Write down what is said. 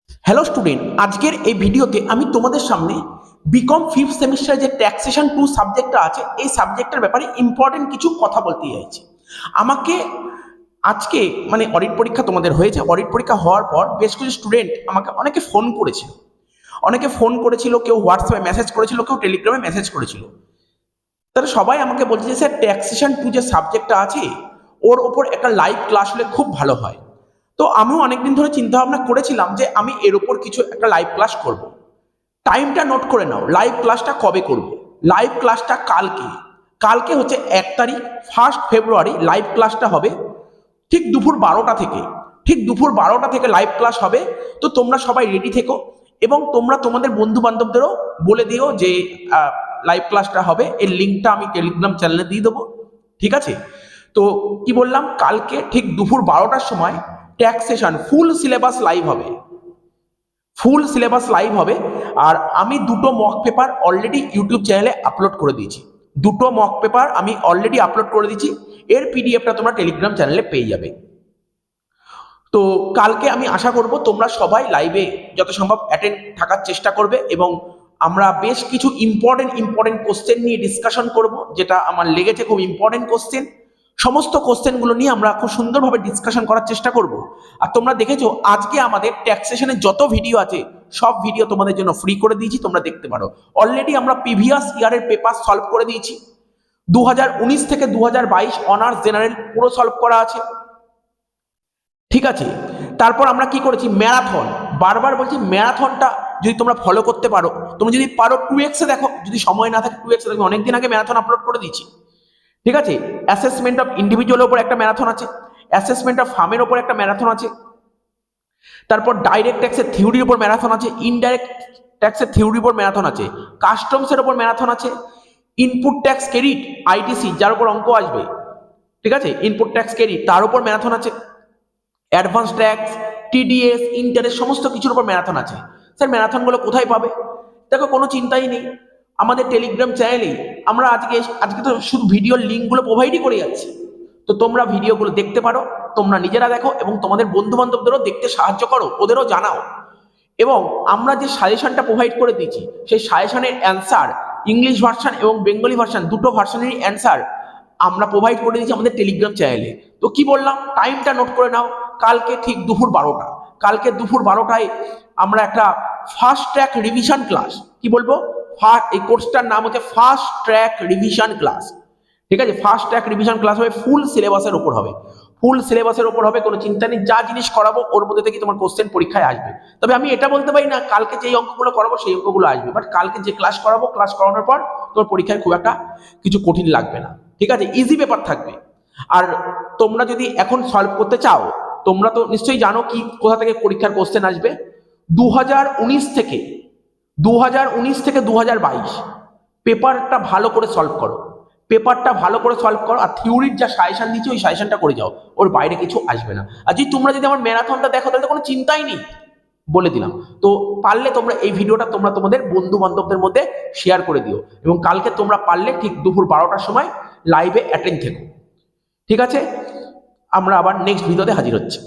Hello student, আজকের এই ভিডিওতে আমি তোমাদের সামনে বিকম ফিফথ সেমিস্টারে যে ট্যাক্সেশন 2 সাবজেক্টটা আছে এই সাবজেক্টের ব্যাপারে ইম্পর্টেন্ট কিছু কথা বলতে চাইছি। আমাকে আজকে অডিট পরীক্ষা তোমাদের হয়েছে, অডিট পরীক্ষা হওয়ার পর বেশ কিছু স্টুডেন্ট আমাকে অনেকে ফোন করেছিল, কেউ হোয়াটসঅ্যাপে মেসেজ করেছিল, কেউ টেলিগ্রামে মেসেজ করেছিল। তারা সবাই আমাকে বলছে যে স্যার ট্যাক্সেশন 2 যে সাবজেক্টটা আছে ওর ওপর একটা লাইভ ক্লাস হলে খুব ভালো হয়। তো আমিও অনেকদিন ধরে চিন্তা ভাবনা করেছিলাম যে আমি এর উপর কিছু একটা লাইভ ক্লাস করব। টাইমটা নোট করে নাও, লাইভ ক্লাসটা কবে করব। লাইভ ক্লাসটা কালকে হচ্ছে 1 তারিখ 1 ফেব্রুয়ারি লাইভ ক্লাসটা হবে ঠিক দুপুর 12টা থেকে। লাইভ ক্লাস হবে। তো তোমরা সবাই রেডি থেকো এবং তোমরা তোমাদের বন্ধু বান্ধবদেরও বলে দিও যে লাইভ ক্লাসটা হবে। এর লিঙ্কটা আমি টেলিগ্রাম চ্যানেলে দিয়ে দেবো, ঠিক আছে? তো কি বললাম, কালকে ঠিক দুপুর 12টার সময় ট্যাক্সেশন ফুল সিলেবাস লাইভ হবে। আর আমি দুটো মক পেপার অলরেডি ইউটিউব চ্যানেলে আপলোড করে দিয়েছি। এর পিডিএফটা তোমরা টেলিগ্রাম চ্যানেলে পেয়ে যাবে। তো কালকে আমি আশা করব তোমরা সবাই লাইভে যত সম্ভব অ্যাটেন্ড থাকার চেষ্টা করবে এবং আমরা বেশ কিছু ইম্পর্টেন্ট কোশ্চেন নিয়ে ডিসকাশন করব, যেটা আমার লেগেছে খুব ইম্পর্টেন্ট কোশ্চেন। সমস্ত কোশ্চেনগুলো নিয়ে আমরা খুব সুন্দরভাবে ডিসকাশন করার চেষ্টা করব। আর তোমরা দেখেছো আজকে আমাদের ট্যাক্সেশনের যত ভিডিও আছে সব ভিডিও তোমাদের জন্য ফ্রি করে দিয়েছি, তোমরা দেখতে পারো। অলরেডি আমরা প্রিভিয়াস ইয়ারের পেপার সলভ করে দিয়েছি। 2019 থেকে 2022 অনার্স জেনারেল পুরো সলভ করা আছে, ঠিক আছে? তারপর আমরা কি করেছি, ম্যারাথন, বারবার বলছি ম্যারাথনটা যদি তোমরা ফলো করতে পারো, তুমি যদি পারো 2x এ দেখো, যদি সময় না থাকে 2x এ দেখো। অনেকদিন আগে ম্যারাথন আপলোড করে দিয়েছি, ঠিক আছে? অ্যাসেসমেন্ট অফ ইন্ডিভিজুয়ালের উপর একটা ম্যারাথন আছে, অ্যাসেসমেন্ট অফ ফার্মের উপর একটা ম্যারাথন আছে, তারপর ডাইরেক্ট ট্যাক্সের থিওরির উপর ম্যারাথন আছে, ইনডাইরেক্ট ট্যাক্সের থিওরির উপর ম্যারাথন আছে, কাস্টমসের উপর ম্যারাথন আছে, ইনপুট ট্যাক্স ক্রেডিট আইটিসি যার উপর অঙ্ক আসবে, ঠিক আছে? ইনপুট ট্যাক্স ক্রেডিট তার উপর ম্যারাথন আছে, অ্যাডভান্স ট্যাক্স, টিডিএস, ইন্টারেস্ট, সমস্ত কিছুর উপর ম্যারাথন আছে। স্যার ম্যারাথনগুলো কোথায় পাবে? দেখো কোনো চিন্তাই নেই, আমাদের টেলিগ্রাম চ্যানেলেই আমরা আজকে তো শুধু ভিডিওর লিঙ্কগুলো প্রোভাইডই করে যাচ্ছি। তো তোমরা ভিডিওগুলো দেখতে পারো, তোমরা নিজেরা দেখো এবং তোমাদের বন্ধু বান্ধবদেরও দেখতে সাহায্য করো, ওদেরও জানাও। এবং আমরা যে সাজেশনটা প্রোভাইড করে দিয়েছি সেই সাজেশনের অ্যান্সার ইংলিশ ভার্সন এবং বেঙ্গলি ভার্সন দুটো ভার্সনেরই অ্যান্সার আমরা প্রোভাইড করে দিয়েছি আমাদের টেলিগ্রাম চ্যানেলে। তো কি বললাম, টাইমটা নোট করে নাও, কালকে ঠিক দুপুর 12টায় আমরা একটা ফাস্ট ট্র্যাক রিভিশন ক্লাস, কি বলবো, এই কোর্সটার নাম হচ্ছে ফাস্ট ট্র্যাক রিভিশন ক্লাস, ঠিক আছে? ফাস্ট ট্র্যাক রিভিশন ক্লাস হবে, ফুল সিলেবাসের উপর হবে, কোনো চিন্তা নেই। যা জিনিস করাবো ওর মধ্যে থেকে তোমার কোশ্চেন পরীক্ষায় আসবে। তবে আমি এটা বলতে পারি না কালকে যেই অঙ্কগুলো করাবো সেই অঙ্কগুলো আসবে, বাট কালকে যে ক্লাস করানোর পর তোমার পরীক্ষায় খুব একটা কিছু কঠিন লাগবে না, ঠিক আছে? ইজি পেপার থাকবে। আর তোমরা যদি এখন সলভ করতে চাও, তোমরা তো নিশ্চয়ই জানো কি কোথা থেকে পরীক্ষার কোশ্চেন আসবে। 2019 থেকে 2022 পেপারটা ভালো করে সলভ করো, আর থিওরির যা সাজেশন দিচ্ছি ওই সাজেশনটা করে যাও, ওর বাইরে কিছু আসবে না। আর তোমরা যদি আমার ম্যারাথনটা দেখো তাহলে তো কোনো চিন্তাই নেই, বলে দিলাম। তো পারলে তোমরা এই ভিডিওটা তোমাদের বন্ধু বান্ধবদের মধ্যে শেয়ার করে দিও এবং কালকে তোমরা পারলে ঠিক দুপুর 12টার সময় লাইভে অ্যাটেন্ড থেকো, ঠিক আছে? আমরা আবার নেক্সট ভিডিওতে হাজির হচ্ছি।